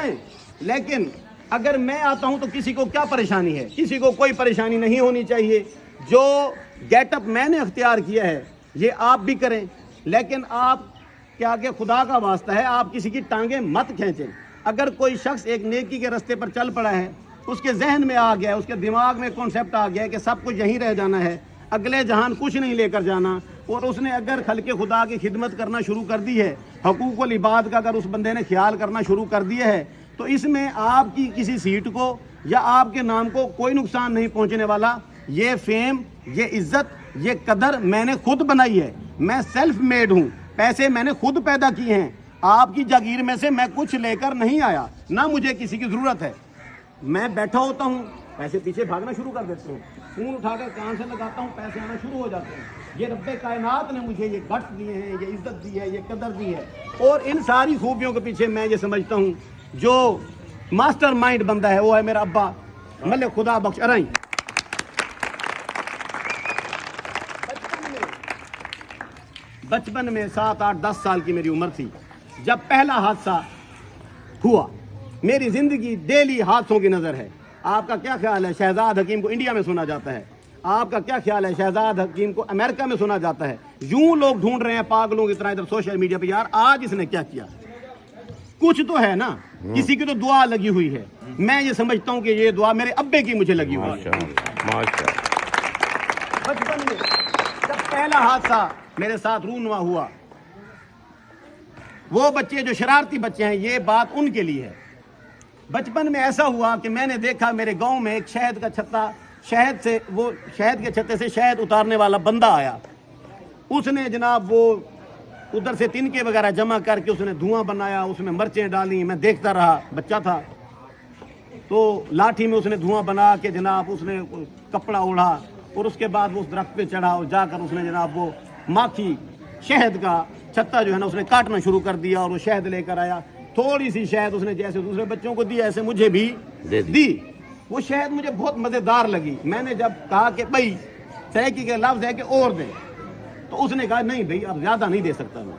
آئیں, لیکن اگر میں آتا ہوں تو کسی کو کیا پریشانی ہے؟ کسی کو کوئی پریشانی نہیں ہونی چاہیے. جو گیٹ اپ میں نے اختیار کیا ہے یہ آپ بھی کریں, لیکن آپ کیا کہ خدا کا واسطہ ہے آپ کسی کی ٹانگیں مت کھینچیں. اگر کوئی شخص ایک نیکی کے راستے پر چل پڑا ہے, اس کے ذہن میں آ گیا, اس کے دماغ میں کانسیپٹ آ گیا ہے کہ سب کچھ یہیں رہ جانا ہے, اگلے جہان کچھ نہیں لے کر جانا, اور اس نے اگر خلق خدا کی خدمت کرنا شروع کر دی ہے, حقوق العباد کا اگر اس بندے نے خیال کرنا شروع کر دیا ہے, تو اس میں آپ کی کسی سیٹ کو یا آپ کے نام کو کوئی نقصان نہیں پہنچنے والا. یہ فیم, یہ عزت, یہ قدر میں نے خود بنائی ہے. میں سیلف میڈ ہوں, پیسے میں نے خود پیدا کیے ہیں. آپ کی جاگیر میں سے میں کچھ لے کر نہیں آیا, نہ مجھے کسی کی ضرورت ہے. میں بیٹھا ہوتا ہوں, پیسے پیچھے بھاگنا شروع کر دیتے ہوں, فون اٹھا کر کان سے لگاتا ہوں, پیسے آنا شروع ہو جاتے ہیں. یہ رب کائنات نے مجھے یہ گٹ دیے ہیں, یہ عزت دی ہے, یہ قدر دی ہے. اور ان ساری خوبیوں کے پیچھے میں یہ سمجھتا ہوں جو ماسٹر مائنڈ بندہ ہے وہ ہے میرا ابا ملک خدا بخش ارائیں. بچپن میں 7, 8, 10 سال کی میری عمر تھی جب پہلا حادثہ ہوا. میری زندگی ڈیلی حادثوں کی نظر ہے. آپ کا کیا خیال ہے شہزاد حکیم کو انڈیا میں سنا جاتا ہے؟ آپ کا کیا خیال ہے شہزاد حکیم کو امریکہ میں سنا جاتا ہے؟ یوں لوگ ڈھونڈ رہے ہیں پاگلوں کی طرح ادھر سوشل میڈیا پہ, یار آج اس نے کیا کیا؟ کچھ تو ہے نا, کسی کی تو دعا لگی ہوئی ہے. میں یہ سمجھتا ہوں کہ یہ دعا میرے ابے کی مجھے لگی ہوئی ہے. بچپن میں جب پہلا حادثہ میرے ساتھ رونما ہوا, وہ بچے جو شرارتی بچے ہیں, یہ بات ان کے لیے ہے. بچپن میں ایسا ہوا کہ میں نے دیکھا میرے گاؤں میں ایک شہد کا چھتا, شہد سے وہ شہد کے چھتے سے شہد اتارنے والا بندہ آیا. اس نے جناب وہ ادھر سے تنکے وغیرہ جمع کر کے اس نے دھواں بنایا, اس میں مرچیں ڈالی. میں دیکھتا رہا, بچہ تھا, تو لاٹھی میں اس نے دھواں بنا کے جناب اس نے کپڑا اوڑھا, اور اس کے بعد وہ اس درخت پہ چڑھا اور جا کر اس نے جناب وہ ماکھی شہد کا چھتا جو ہے نا اس نے کاٹنا شروع کر دیا, اور وہ شہد لے کر آیا. تھوڑی سی شہد اس نے جیسے دوسرے بچوں کو دی ایسے مجھے بھی دی. وہ شہد مجھے بہت مزیدار لگی. میں نے جب کہا کہ بھائی سیکی کے لفظ ہے کہ اور دیں, تو اس نے کہا نہیں بھائی اب زیادہ نہیں دے سکتا میں.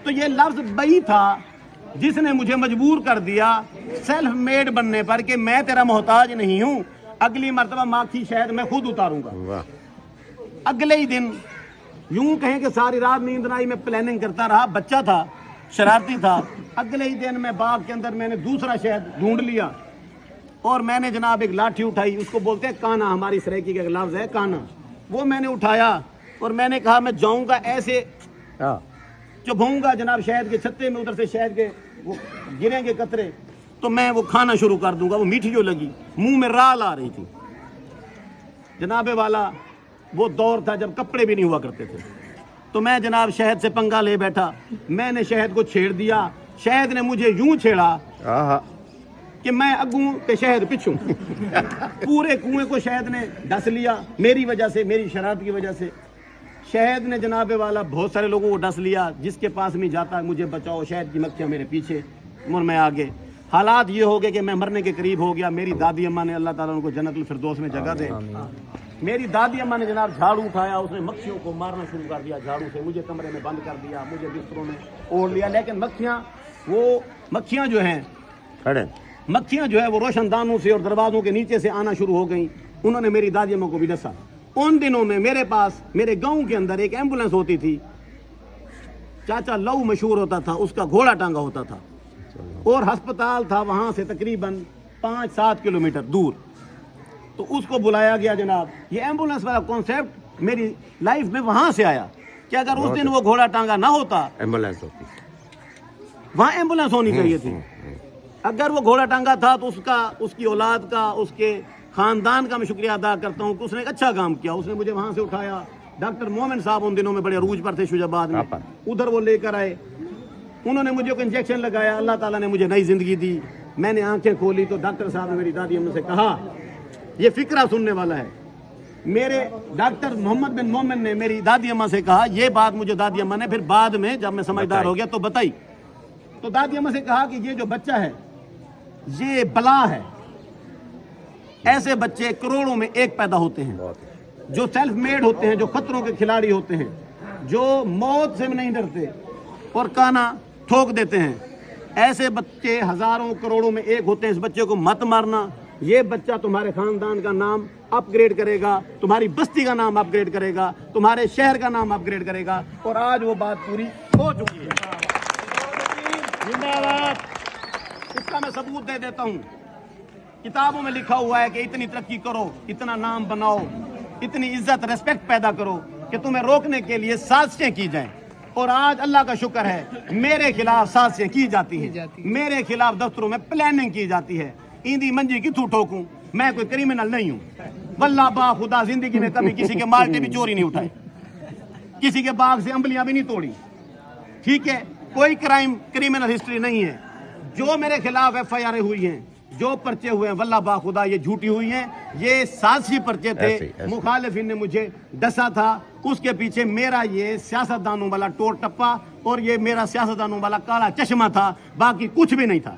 تو یہ لفظ بھائی تھا جس نے مجھے مجبور کر دیا سیلف میڈ بننے پر کہ میں تیرا محتاج نہیں ہوں, اگلی مرتبہ ماکھی شہد میں خود اتاروں گا. اگلے ہی دن یوں کہیں کہ ساری رات نیند نہ آئی, میں پلاننگ کرتا رہا, بچہ تھا, شرارتی تھا. اگلے ہی دن میں باغ کے اندر میں نے دوسرا شہد ڈھونڈ لیا, اور میں نے جناب ایک لاٹھی اٹھائی, اس کو بولتے ہیں کانا, ہماری سریکی کا لفظ ہے کانا. وہ میں نے اٹھایا اور میں نے کہا میں جاؤں گا ایسے چبھوں گا جناب شہد کے چھتے میں, ادھر سے شہد کے وہ گریں گے قطرے, تو میں وہ کھانا شروع کر دوں گا. وہ میٹھی جو لگی, منہ میں رال آ رہی تھی. جناب والا وہ دور تھا جب کپڑے بھی نہیں ہوا کرتے تھے, تو میں جناب شہد سے پنگا لے بیٹھا. میں نے شہد کو چھیڑ دیا, شہد نے مجھے یوں چھیڑا کہ میں اگوں کے شہد پچھوں. پورے کنویں کو شہد نے ڈس لیا میری وجہ سے, میری شرارت کی وجہ سے. شہد نے جناب والا بہت سارے لوگوں کو ڈس لیا. جس کے پاس میں جاتا مجھے بچاؤ, شہد کی مکھیاں میرے پیچھے اور میں آگے. حالات یہ ہو گئے کہ میں مرنے کے قریب ہو گیا. میری دادی اماں نے اللہ تعالیٰ ان کو جنت الفردوس میں جگہ دے, میری دادی اماں نے جناب جھاڑو اٹھایا, اس نے مکھیوں کو مارنا شروع کر دیا جھاڑو سے. مجھے کمرے میں بند کر دیا, مجھے بستروں میں اوڑھ لیا. لیکن مکھیاں جو ہے وہ روشن دانوں سے اور دروازوں کے نیچے سے آنا شروع ہو گئیں. انہوں نے میری دادی اماں کو بھی ڈسا. ان دنوں میں میرے پاس میرے گاؤں کے اندر ایک ایمبولینس ہوتی تھی, چاچا لو مشہور ہوتا تھا, اس کا گھوڑا ٹانگا ہوتا تھا, اور ہسپتال تھا وہاں سے تقریباً 5-7 کلومیٹر دور. تو اس کو بلایا گیا جناب. یہ ایمبولینس والا کانسیپٹ میری لائف میں وہاں سے آیا کہ اگر اس دن وہ گھوڑا ٹانگا نہ ہوتا, ایمبولینس ہوتی, وہاں ایمبولینس ہونی چاہیے تھی. اگر وہ گھوڑا ٹانگا تھا تو اس کی اولاد کا, اس کے خاندان کا میں شکریہ ادا کرتا ہوں کہ اس نے ایک اچھا کام کیا. اس نے مجھے وہاں سے اٹھایا. ڈاکٹر مومن صاحب ان دنوں میں بڑے عروج پر تھے شوج آباد میں, ادھر وہ لے کر آئے. انہوں نے مجھے کوئی انجیکشن لگایا. اللہ تعالیٰ نے مجھے نئی زندگی دی. میں نے آنکھیں کھولی تو ڈاکٹر صاحب نے میری دادی اماں سے کہا, یہ فکرہ سننے والا ہے. میرے ڈاکٹر محمد بن مومن نے میری دادی اماں سے کہا, یہ بات مجھے دادی اماں نے پھر بعد میں جب میں سمجھدار ہو گیا تو بتائی. تو دادی اماں سے کہا کہ یہ جو بچہ ہے یہ بلا ہے. ایسے بچے کروڑوں میں ایک پیدا ہوتے ہیں جو سیلف میڈ ہوتے ہیں, جو خطروں کے کھلاڑی ہوتے ہیں, جو موت سے نہیں ڈرتے اور کانا ٹھوک دیتے ہیں. ایسے بچے ہزاروں کروڑوں میں ایک ہوتے ہیں، اس بچے کو مت مارنا. یہ بچہ تمہارے خاندان کا نام اپ گریڈ کرے گا، تمہاری بستی کا نام اپ گریڈ کرے گا، تمہارے شہر کا نام اپ گریڈ کرے گا، اور آج وہ بات پوری ہو چکی ہے. اس کا میں ثبوت دے دیتا ہوں. کتابوں میں لکھا ہوا ہے کہ اتنی ترقی کرو، اتنا نام بناؤ، اتنی عزت ریسپیکٹ پیدا کرو کہ تمہیں روکنے کے لیے سازشیں کی جائیں. اور آج اللہ کا شکر ہے میرے خلاف سازشیں کی جاتی ہیں، میرے خلاف دفتروں میں پلاننگ کی جاتی ہے. ایندی منجی کی ٹھوکوں، میں کوئی کریمنل نہیں ہوں. واللہ با خدا زندگی میں کبھی کسی کے مالٹے بھی چوری نہیں اٹھائے، کسی کے باغ سے انبلیاں بھی نہیں توڑی. ٹھیک ہے، کوئی کریمنل ہسٹری نہیں ہے. جو میرے خلاف ایف آئی آریں ہوئی ہیں، جو پرچے ہوئے ہیں، واللہ با خدا یہ جھوٹی ہوئی ہیں. یہ سازشی پرچے تھے. مخالفین نے مجھے ڈسا تھا، اس کے پیچھے میرا یہ سیاستدانوں والا ٹور ٹپا اور یہ میرا سیاستدانوں والا کالا چشمہ تھا، باقی کچھ بھی نہیں تھا.